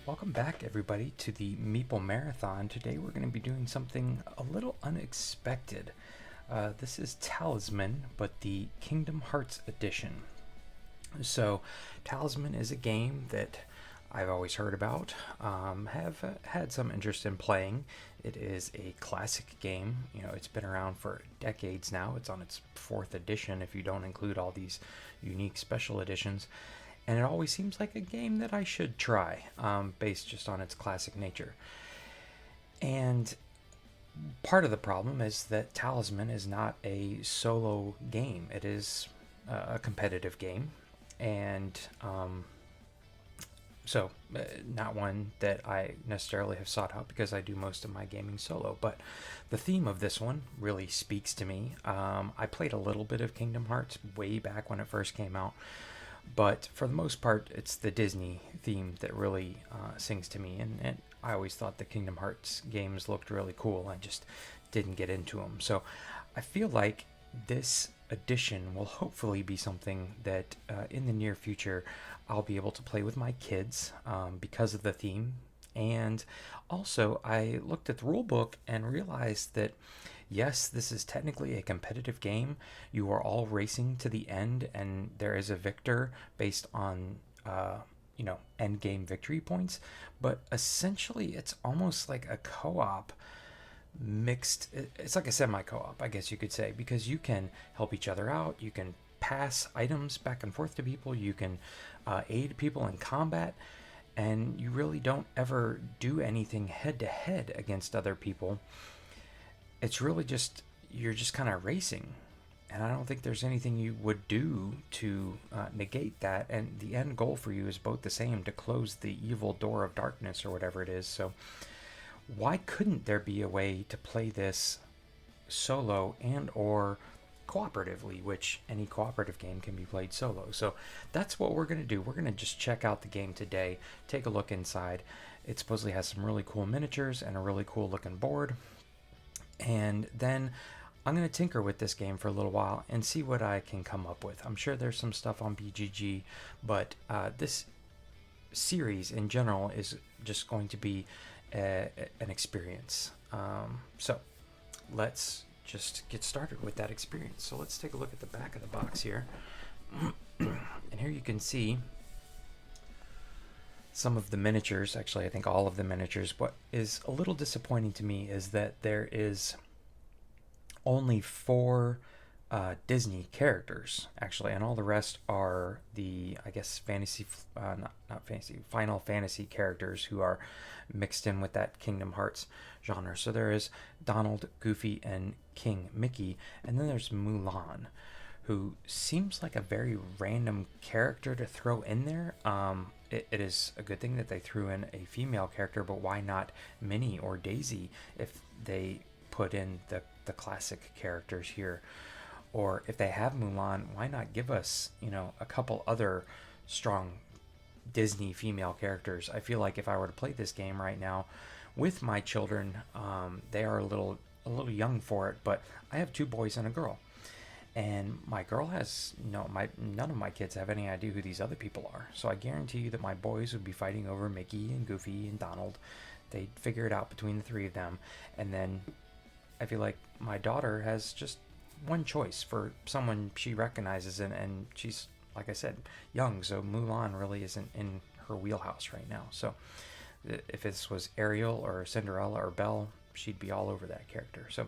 Welcome back, everybody, to the Meeple Marathon. Today we're going to be doing something a little unexpected. This is Talisman, but the Kingdom Hearts edition. So, Talisman is a game that I've always heard about, have had some interest in playing. It is a classic game. You know, it's been around for decades now. It's on its 4th edition if you don't include all these unique special editions. And it always seems like a game that I should try, based just on its classic nature. And part of the problem is that Talisman is not a solo game. It is a competitive game, and so not one that I necessarily have sought out because I do most of my gaming solo. But the theme of this one really speaks to me. I played a little bit of Kingdom Hearts way back when it first came out, but for the most part, it's the Disney theme that really sings to me. And I always thought the Kingdom Hearts games looked really cool. I just didn't get into them. So I feel like this edition will hopefully be something that in the near future I'll be able to play with my kids because of the theme. And also, I looked at the rulebook and realized that yes, this is technically a competitive game. You are all racing to the end, and there is a victor based on, end game victory points. But essentially, it's almost like a co op mixed. It's like a semi co op, I guess you could say, because you can help each other out. You can pass items back and forth to people. You can aid people in combat. And you really don't ever do anything head to head against other people. It's really just, you're just kind of racing. And I don't think there's anything you would do to negate that. And the end goal for you is both the same, to close the evil door of darkness or whatever it is. So why couldn't there be a way to play this solo and or cooperatively, which any cooperative game can be played solo. So that's what we're going to do. We're going to just check out the game today, take a look inside. It supposedly has some really cool miniatures and a really cool looking board. And then I'm going to tinker with this game for a little while and see what I can come up with. I'm sure there's some stuff on BGG, but this series in general is just going to be an experience. So let's just get started with that experience. So let's take a look at the back of the box here. And here you can see some of the miniatures. Actually, I think all of the miniatures. What is a little disappointing to me is that there is only 4 Disney characters, actually, and all the rest are the, I guess, Final Fantasy characters who are mixed in with that Kingdom Hearts genre. So there is Donald, Goofy, and King Mickey, and then there's Mulan, who seems like a very random character to throw in there. It is a good thing that they threw in a female character, but why not Minnie or Daisy if they put in the classic characters here? Or if they have Mulan, why not give us, a couple other strong Disney female characters? I feel like if I were to play this game right now with my children, they are a little young for it, but I have 2 boys and a girl. And my girl has none of my kids have any idea who these other people are. So I guarantee you that my boys would be fighting over Mickey and Goofy and Donald. They'd figure it out between the 3 of them. And then I feel like my daughter has just one choice for someone she recognizes, and she's, like I said, young, so Mulan really isn't in her wheelhouse right now. So if this was Ariel or Cinderella or Belle, she'd be all over that character. So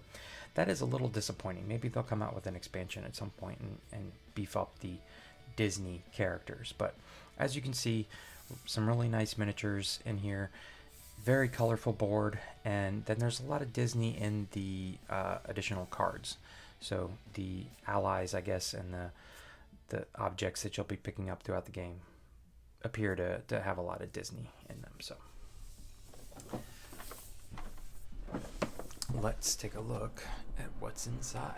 that is a little disappointing. Maybe they'll come out with an expansion at some point and beef up the Disney characters. But as you can see, some really nice miniatures in here, very colorful board, and then there's a lot of Disney in the additional cards. So the allies, I guess, and the objects that you'll be picking up throughout the game appear to have a lot of Disney in them. So let's take a look at what's inside.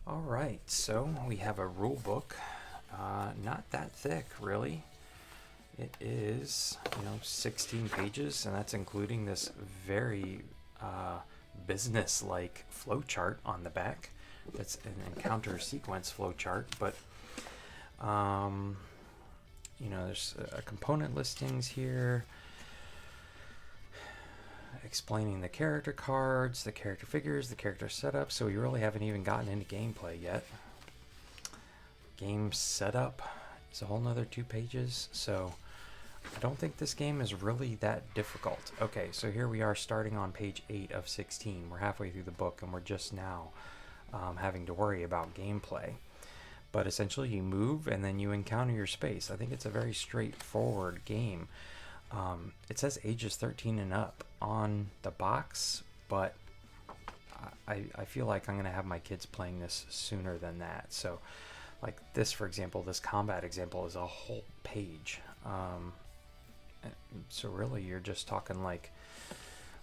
All right, so we have a rule book, not that thick, really. It is, 16 pages, and that's including this very business-like flowchart on the back. That's an encounter sequence flowchart, but You know, there's component listings here explaining the character cards, the character figures, the character setup. So we really haven't even gotten into gameplay yet. Game setup is a whole nother 2 pages. So I don't think this game is really that difficult. Okay, so here we are starting on page 8 of 16. We're halfway through the book and we're just now having to worry about gameplay. But essentially you move and then you encounter your space. I think it's a very straightforward game. It says ages 13 and up on the box, but I feel like I'm going to have my kids playing this sooner than that. So like this, for example, this combat example is a whole page. So really you're just talking like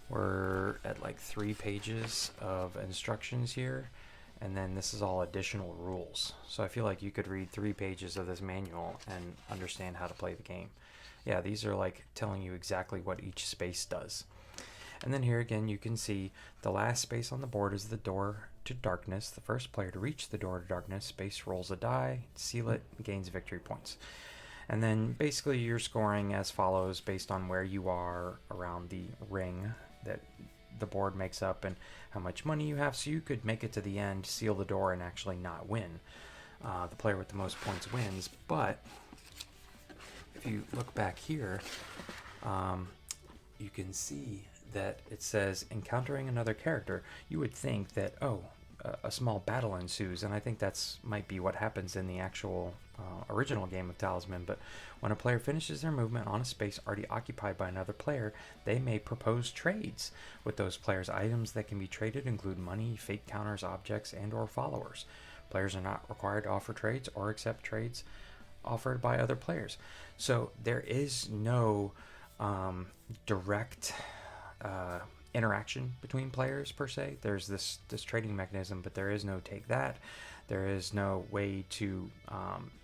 we're at like 3 pages of instructions here. And then this is all additional rules. So I feel like you could read 3 pages of this manual and understand how to play the game. Yeah, these are like telling you exactly what each space does. And then here again, you can see the last space on the board is the door to darkness. The first player to reach the door to darkness space rolls a die, seal it, gains victory points. And then basically you're scoring as follows based on where you are around the ring that the board makes up and how much money you have. So you could make it to the end, seal the door, and actually not win. The player with the most points wins. But if you look back here, you can see that it says encountering another character. You would think that, oh, a small battle ensues, and I think that's might be what happens in the actual original game of Talisman. But when a player finishes their movement on a space already occupied by another player, they may propose trades with those players. Items that can be traded include money, fate counters, objects, and or followers. Players are not required to offer trades or accept trades offered by other players. So there is no direct interaction between players per se. There's this trading mechanism, but there is no take that. There is no way to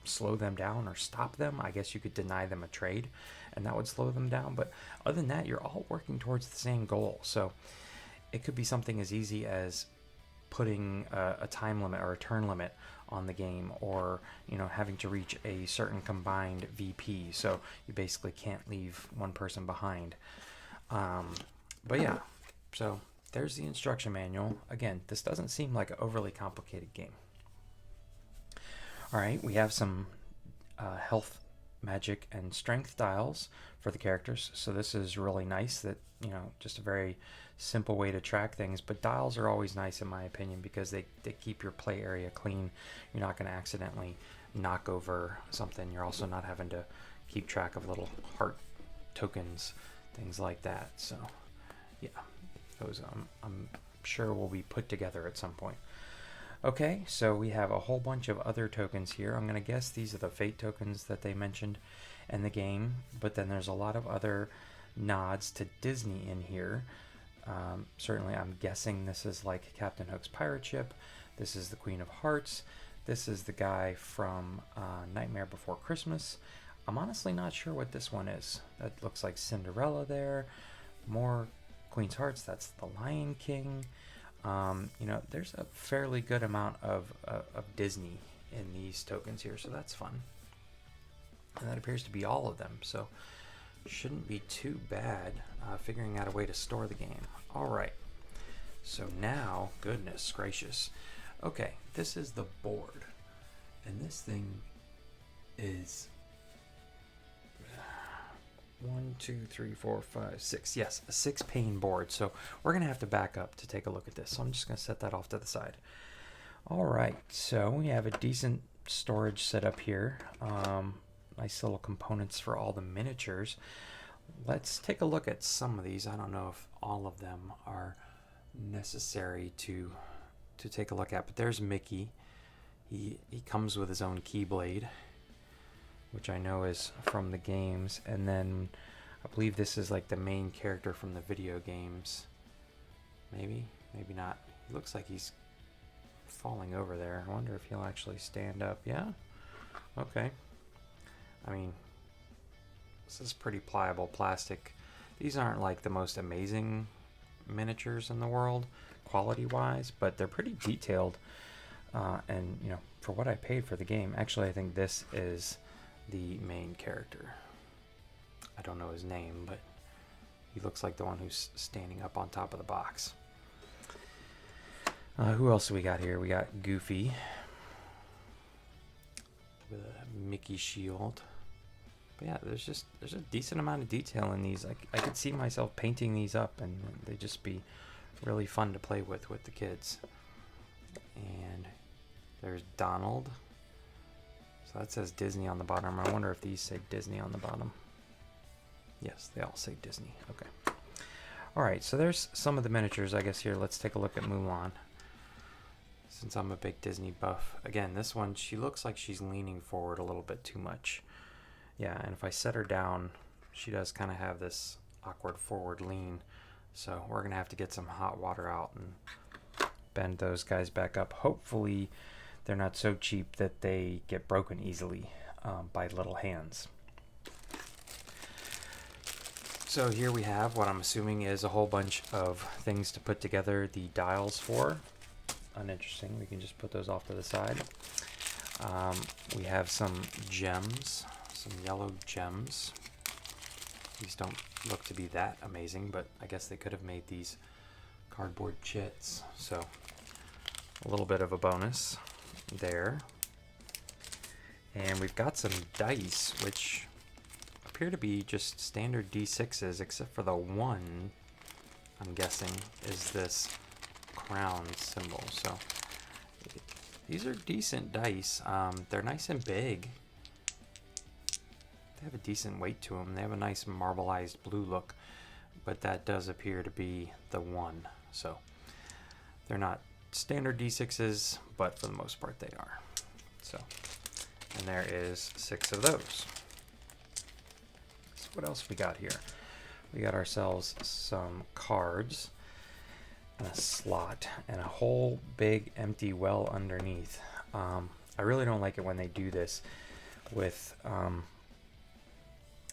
slow them down or stop them. I guess you could deny them a trade and that would slow them down, but other than that, you're all working towards the same goal. So it could be something as easy as putting a time limit or a turn limit on the game, or having to reach a certain combined VP, so you basically can't leave one person behind. But yeah, so there's the instruction manual. Again, this doesn't seem like an overly complicated game. Alright, we have some health, magic, and strength dials for the characters. So this is really nice that, just a very simple way to track things. But dials are always nice in my opinion because they keep your play area clean. You're not going to accidentally knock over something. You're also not having to keep track of little heart tokens, things like that. So yeah, those I'm sure will be put together at some point. Okay, so we have a whole bunch of other tokens here. I'm going to guess these are the fate tokens that they mentioned in the game, but then there's a lot of other nods to Disney in here. Certainly I'm guessing this is like Captain Hook's pirate ship. This is the Queen of Hearts. This is the guy from Nightmare Before Christmas. I'm honestly not sure what this one is. That looks like Cinderella there. More Queen's Hearts, that's the Lion King. There's a fairly good amount of Disney in these tokens here, so that's fun. And that appears to be all of them, so shouldn't be too bad figuring out a way to store the game. Alright, so now, goodness gracious. Okay, this is the board, and this thing is 1, 2, 3, 4, 5, 6. Yes, a 6-pane board. So we're going to have to back up to take a look at this. So I'm just going to set that off to the side. All right, so we have a decent storage setup here. Nice little components for all the miniatures. Let's take a look at some of these. I don't know if all of them are necessary to take a look at, but there's Mickey. He comes with his own Keyblade, which I know is from the games, and then I believe this is like the main character from the video games. Maybe not. He looks like he's falling over there. I wonder if he'll actually stand up. Yeah? Okay. I mean, this is pretty pliable plastic. These aren't like the most amazing miniatures in the world, quality-wise, but they're pretty detailed. And, you know, for what I paid for the game, actually I think this is the main character. I don't know his name, but he looks like the one who's standing up on top of the box. Who else do we got here? We got Goofy with a Mickey shield. But yeah, there's a decent amount of detail in these. I could see myself painting these up, and they'd just be really fun to play with the kids. And there's Donald. So that says Disney on the bottom. I wonder if these say Disney on the bottom. Yes, they all say Disney. Okay. All right, so there's some of the miniatures, I guess, here. Let's take a look at Mulan. Since I'm a big Disney buff. Again, this one, she looks like she's leaning forward a little bit too much. Yeah, and if I set her down, she does kind of have this awkward forward lean. So we're going to have to get some hot water out and bend those guys back up. Hopefully they're not so cheap that they get broken easily by little hands. So here we have what I'm assuming is a whole bunch of things to put together the dials for. Uninteresting. We can just put those off to the side. We have some gems, some yellow gems. These don't look to be that amazing, but I guess they could have made these cardboard chits. So a little bit of a bonus there. And we've got some dice, which appear to be just standard D6s, except for the one, I'm guessing, is this crown symbol. So these are decent dice. They're nice and big. They have a decent weight to them. They have a nice marbleized blue look, but that does appear to be the one. So they're not standard D6s, but for the most part they are. So, and there is 6 of those. So what else we got here? We got ourselves some cards, and a slot, and a whole big empty well underneath. I really don't like it when they do this with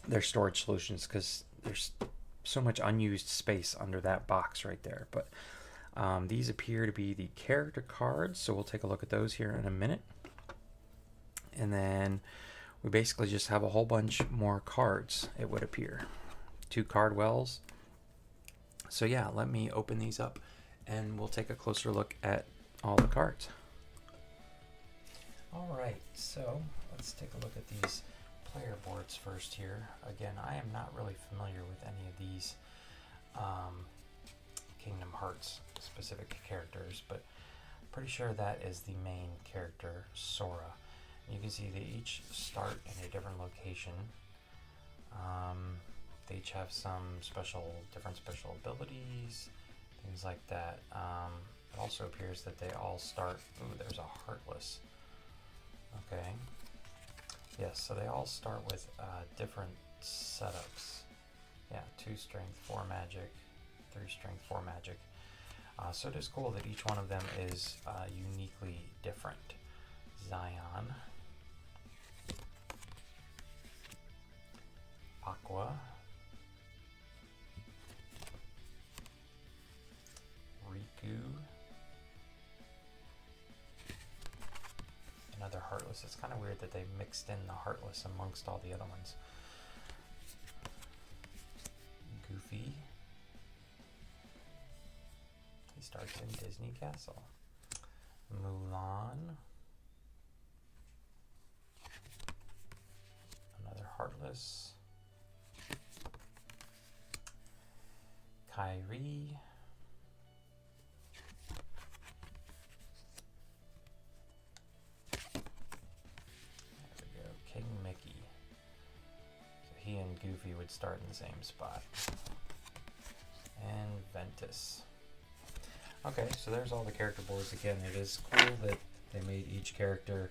their storage solutions, because there's so much unused space under that box right there. But these appear to be the character cards, so we'll take a look at those here in a minute. And then we basically just have a whole bunch more cards, it would appear. 2 card wells. So yeah, let me open these up and we'll take a closer look at all the cards. Alright, so let's take a look at these player boards first here. Again, I am not really familiar with any of these Kingdom Hearts specific characters, but I'm pretty sure that is the main character, Sora. You can see they each start in a different location. They each have some different special abilities, things like that. It also appears that they all start. Ooh, there's a Heartless. Okay. Yes, so they all start with different setups. Yeah, 2 strength, 4 magic, 3 strength, 4 magic. So it is cool that each one of them is uniquely different. Zion, Aqua, Riku, another Heartless. It's kind of weird that they mixed in the Heartless amongst all the other ones. Goofy. He starts in Disney Castle. Mulan. Another Heartless. Kyrie. There we go. King Mickey. So he and Goofy would start in the same spot. And Ventus. Okay, so there's all the character boards. Again, it is cool that they made each character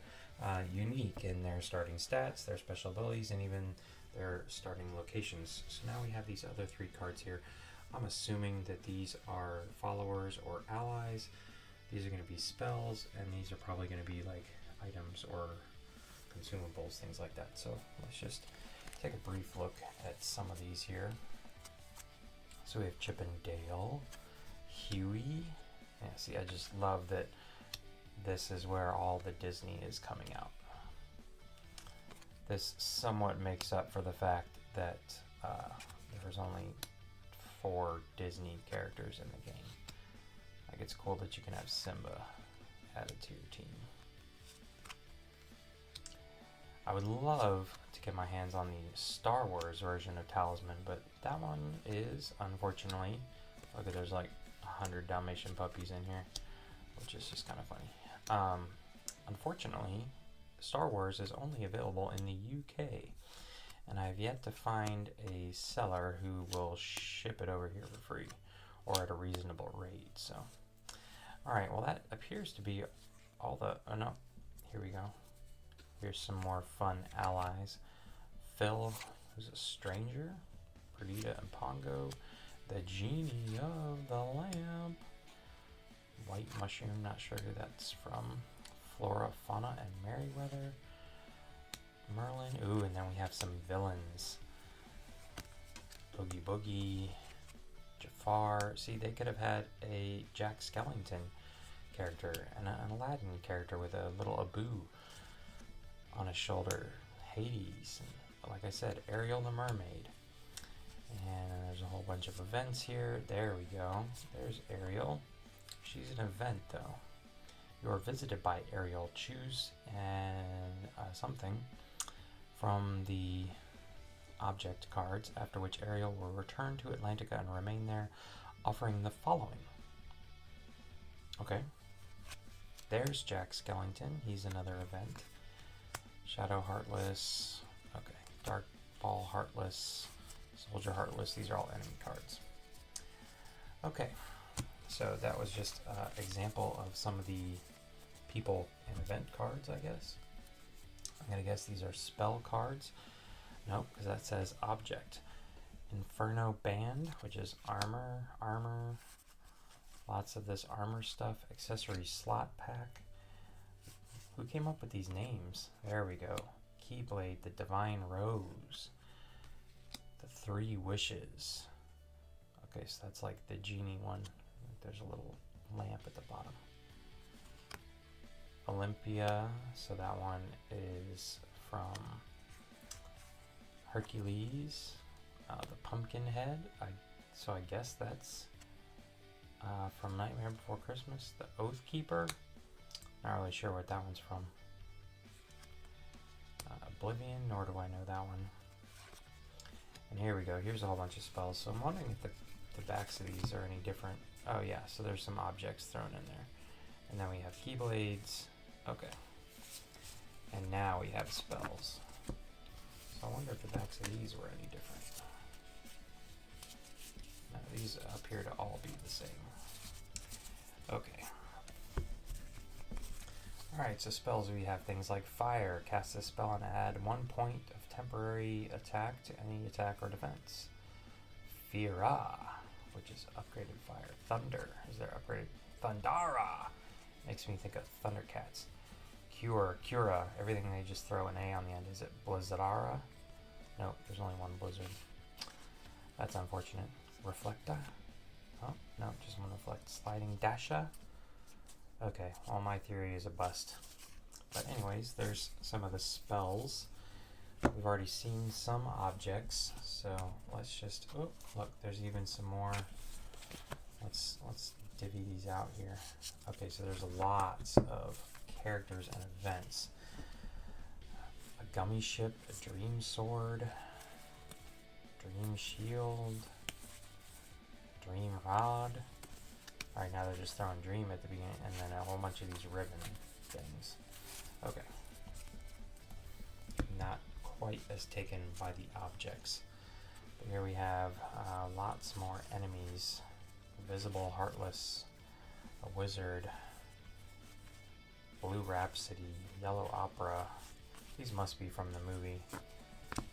unique in their starting stats, their special abilities, and even their starting locations. So now we have these other 3 cards here. I'm assuming that these are followers or allies. These are going to be spells, and these are probably going to be like items or consumables, things like that. So let's just take a brief look at some of these here. So we have Chip and Dale, Huey. Yeah, see, I just love that this is where all the Disney is coming out. This somewhat makes up for the fact that there's only 4 Disney characters in the game. Like, it's cool that you can have Simba added to your team. I would love to get my hands on the Star Wars version of Talisman, but that one is, unfortunately, look at, there's like 100 Dalmatian puppies in here, which is just kind of funny. Unfortunately, Star Wars is only available in the UK, and I have yet to find a seller who will ship it over here for free or at a reasonable rate. So, alright, well, that appears to be all the... Oh no, here we go. Here's some more fun allies. Phil, who's a stranger. Perdita and Pongo. The Genie of the Lamp. White Mushroom, not sure who that's from. Flora, Fauna, and Merryweather. Merlin. Ooh, and then we have some villains. Boogie Boogie. Jafar. See, they could have had a Jack Skellington character and an Aladdin character with a little Abu on his shoulder. Hades. And, like I said, Ariel the Mermaid. And there's a whole bunch of events here. There we go. There's Ariel. She's an event, though. You are visited by Ariel. Choose something from the object cards, after which Ariel will return to Atlantica and remain there, offering the following. Okay. There's Jack Skellington. He's another event. Shadow Heartless. Okay. Dark Ball Heartless. Soldier Heartless. These are all enemy cards. Okay. So that was just an example of some of the people and event cards, I guess. I'm going to guess these are spell cards. Nope, because that says object. Inferno Band, which is armor. Lots of this armor stuff. Accessory slot pack. Who came up with these names? There we go. Keyblade, the Divine Rose. The 3 Wishes. Okay, so that's like the genie one. There's a little lamp at the bottom. Olympia, so that one is from Hercules. The Pumpkin Head, so I guess that's from Nightmare Before Christmas. The Oath Keeper, not really sure what that one's from. Oblivion, nor do I know that one. And here we go, here's a whole bunch of spells. So I'm wondering if the backs of these are any different. Oh yeah, so there's some objects thrown in there. And then we have Keyblades. Okay. And now we have spells. So I wonder if the backs of these were any different. No, these appear to all be the same. Okay. Alright, so spells, we have things like Fire. Cast a spell and add 1 point of temporary attack to any attack or defense. Fira, which is upgraded fire. Thunder is their upgraded. Thundara makes me think of Thundercats. Cura, everything they just throw an A on the end. Is it Blizzardara? Nope, there's only one Blizzard. That's unfortunate. Reflecta? Oh, no, just one Reflect. Sliding Dasha? Okay, well, my theory is a bust. But anyways, there's some of the spells. We've already seen some objects, so let's just, oh, look, there's even some more. Let's divvy these out here. Okay, so there's lots of characters and events. A gummy ship, a dream sword, dream shield, dream rod. Alright, now they're just throwing dream at the beginning, and then a whole bunch of these ribbon things. Okay. Not quite as taken by the objects. But here we have lots more enemies. Visible, Heartless, a Wizard, Blue Rhapsody, Yellow Opera. These must be from the movie.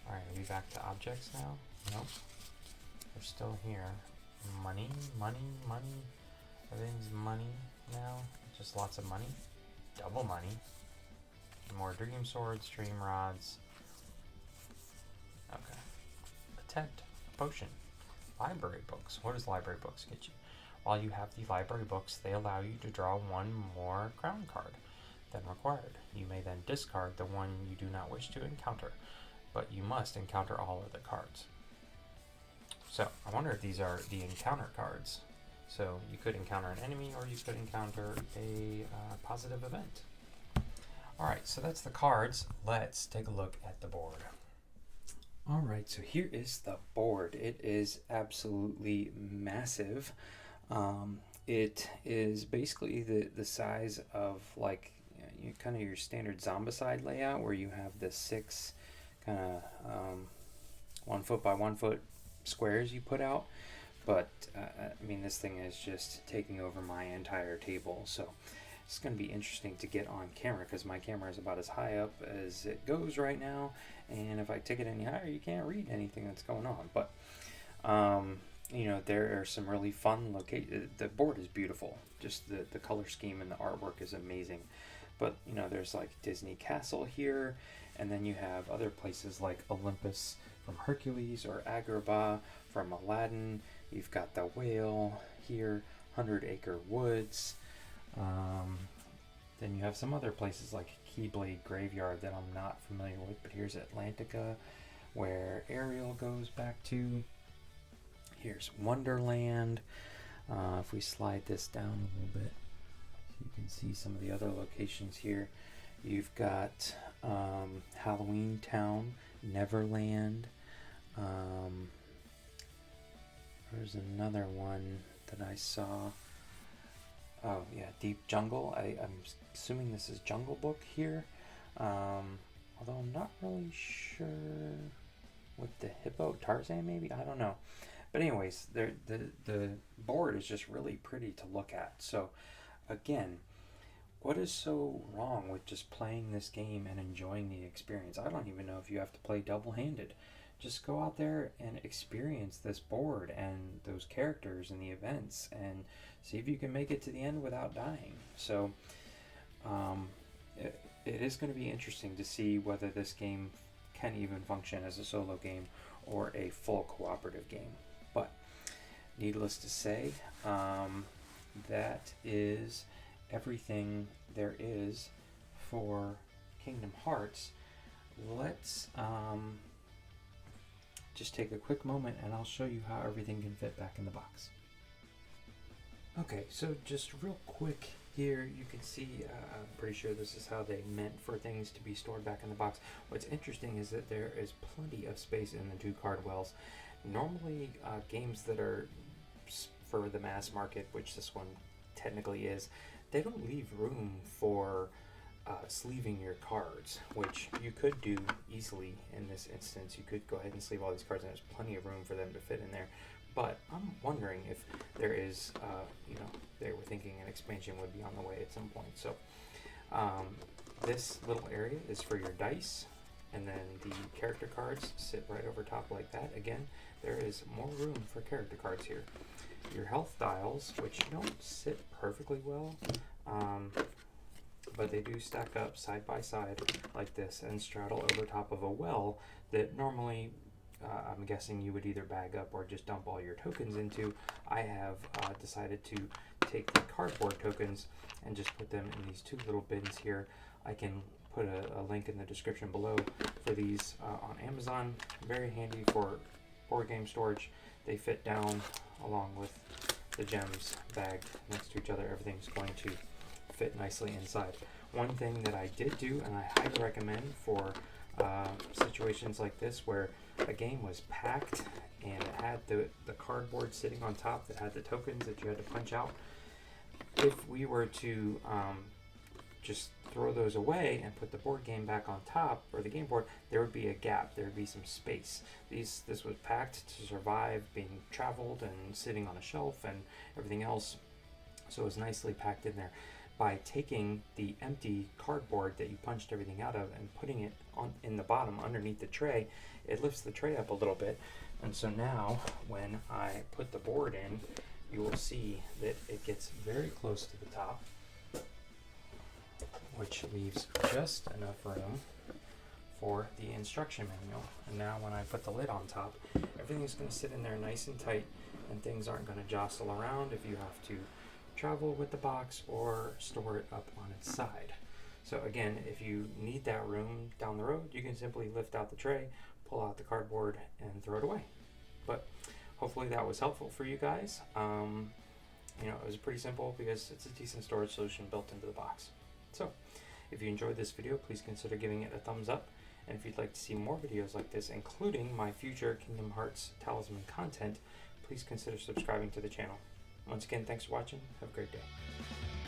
Alright, are we back to objects now? Nope. We're still here. Money. Everything's money now. Just lots of money. Double money. More dream swords, dream rods. Okay. A tent. A potion. Library books. What does library books get you? While you have the library books, they allow you to draw one more crown card than required. You may then discard the one you do not wish to encounter, but you must encounter all of the cards. So, I wonder if these are the encounter cards. So, you could encounter an enemy, or you could encounter a positive event. Alright, so that's the cards. Let's take a look at the board. Alright, so here is the board. It is absolutely massive. It is basically the size of like kind of your standard Zombicide layout, where you have the 6 kind of 1 foot by 1 foot squares you put out. But I mean, this thing is just taking over my entire table. So it's going to be interesting to get on camera, because my camera is about as high up as it goes right now, and if I take it any higher, you can't read anything that's going on. But you know, there are some really fun locations. The board is beautiful, just the color scheme and the artwork is amazing. But you know, there's like Disney Castle here, and then you have other places like Olympus from Hercules, or Agrabah from Aladdin. You've got the whale here, 100 Acre Woods. Then you have some other places like Keyblade Graveyard that I'm not familiar with, but here's Atlantica, where Ariel goes back to. Here's Wonderland. If we slide this down a little bit, so you can see some of the other locations here. You've got Halloween Town, Neverland. There's another one that I saw. Oh yeah, Deep Jungle. I'm assuming this is Jungle Book here, although I'm not really sure. With the hippo, Tarzan maybe, I don't know. But anyways, the board is just really pretty to look at. So again, what is so wrong with just playing this game and enjoying the experience? I don't even know if you have to play double-handed. Just go out there and experience this board and those characters and the events, and see if you can make it to the end without dying. So it is going to be interesting to see whether this game can even function as a solo game or a full cooperative game. But needless to say, that is everything there is for Kingdom Hearts. Let's just take a quick moment and I'll show you how everything can fit back in the box. Okay, so just real quick here, you can see, I'm pretty sure this is how they meant for things to be stored back in the box. What's interesting is that there is plenty of space in the 2 card wells. Normally, games that are for the mass market, which this one technically is, they don't leave room for sleeving your cards, which you could do easily in this instance. You could go ahead and sleeve all these cards, and there's plenty of room for them to fit in there. But I'm wondering if there is, you know, they were thinking an expansion would be on the way at some point. So this little area is for your dice, and then the character cards sit right over top like that. Again, there is more room for character cards here. Your health dials, which don't sit perfectly well, but they do stack up side by side like this and straddle over top of a well that normally I'm guessing you would either bag up or just dump all your tokens into. I have decided to take the cardboard tokens and just put them in these 2 little bins here. I can put a link in the description below for these on Amazon. Very handy for board game storage. They fit down along with the gems bagged next to each other. Everything's going to fit nicely inside. One thing that I did do, and I highly recommend for situations like this where a game was packed and it had the cardboard sitting on top that had the tokens that you had to punch out. If we were to just throw those away and put the board game back on top, or the game board, there would be a gap, there would be some space. This was packed to survive being traveled and sitting on a shelf and everything else, so it was nicely packed in there. By taking the empty cardboard that you punched everything out of and putting it on in the bottom underneath the tray, it lifts the tray up a little bit. And so now when I put the board in, you will see that it gets very close to the top, which leaves just enough room for the instruction manual. And now when I put the lid on top, everything's going to sit in there nice and tight, and things aren't going to jostle around if you have to travel with the box or store it up on its side. So again, if you need that room down the road, you can simply lift out the tray, pull out the cardboard, and throw it away. But hopefully that was helpful for you guys. It was pretty simple because it's a decent storage solution built into the box. So if you enjoyed this video, please consider giving it a thumbs up. And if you'd like to see more videos like this, including my future Kingdom Hearts Talisman content, please consider subscribing to the channel. Once again, thanks for watching. Have a great day.